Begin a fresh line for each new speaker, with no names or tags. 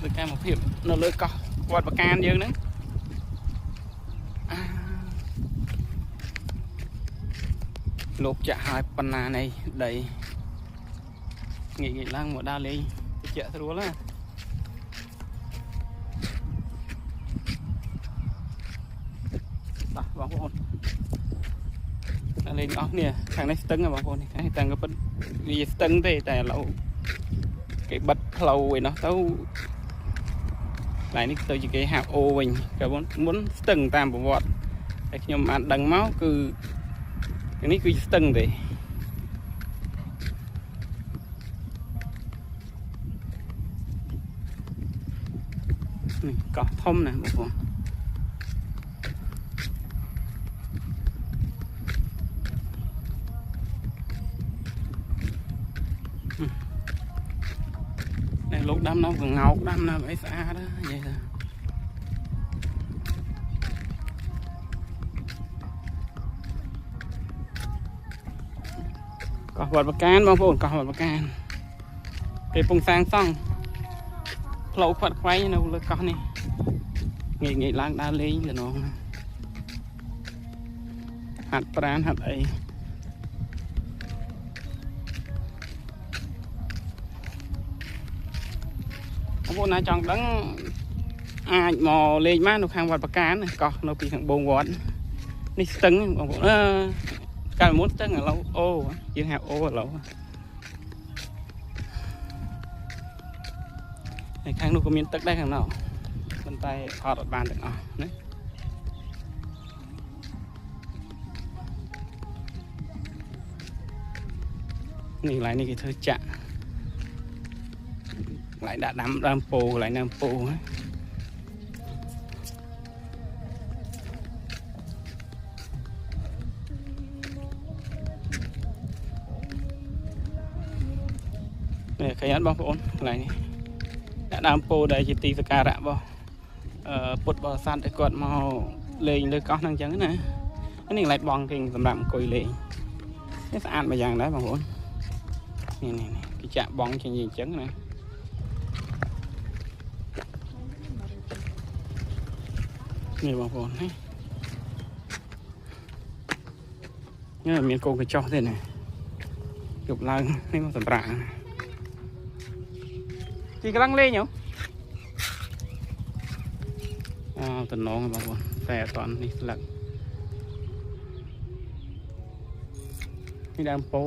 លើកាមភាពនៅលើកោះវត្តបកានយើងហ្នឹងលោកចាក់ឲ្យប៉ុណ្ណានៃដីងាយឡើងមកដើរលេងជាក់ស្រួលណាតោះបងប្អូនដើរលេងអស់គ្នាខាងនេះស្ទឹងបងប្អូននេះខាងនេះស្ទឹងក៏ពិតវាស្ទឹងទេតែឥឡូវគេបិទផ្លូវឯនោះទៅlạiនេះទៅជាគេហៅអូវិញក៏មុនស្ទឹងតាមប្រវត្តិតែខ្ញុំបានដឹងមកគឺនេះគឺស្ទឹងទេនេះកោះធំណាបងប្អូននេះលោកដាំនៅកងោកដាំនៅអីស្អាតណានិយាយថាកោះវត្តបកានបងប្អូនកោះវត្តបកានគេពងសាងសង់ផ្លូវខ្វាត់ខ្វែងនៅលើកោះនេះងាយឡើងដើរលេងទៅណងហាត់ប្រាណហាត់អីបងប្អូនណាចង់ដឹងអាចមកលេងបាននៅខាងវត្តបកានកោះនៅពីខាងបូងវត្តនេះស្ទឹងបងប្អូនកាលមុនស្ទឹងឥឡូវអូយើងហៅអូឥឡូវហើយខាងនោះក៏មានទឹកដែរខាងនោះប៉ុន្តែថតអត់បានទាំងអស់ណានេះកន្លែងនេះគេធ្វើចាក់កន្លែងដាក់ដាំដើមពោកន្លែងដើមពោណានេះឃើញអត់បងប្អូនកន្លែងនេះដាក់ដើមពោដែលជាទីសក្ការៈរបស់ពុទ្ធបរិស័ទដែលគាត់មកលេងលើកោះហ្នឹងអញ្ចឹងណានេះកន្លែងបងគេសម្រាប់អង្គុយលេងនេះស្អាតមួយយ៉ាងដែរបងប្អូននេះគេចាក់បងជាងអញ្ចឹងណានេះបងប្អូននេះមានកូនកញ្ចុះទេណាជប់ឡើងនេះមកសម្រាប់ជីកំពុងលេងហ៎តំណងបងប្អូនតែអត់តនេះស្លឹកនេះដើមពោ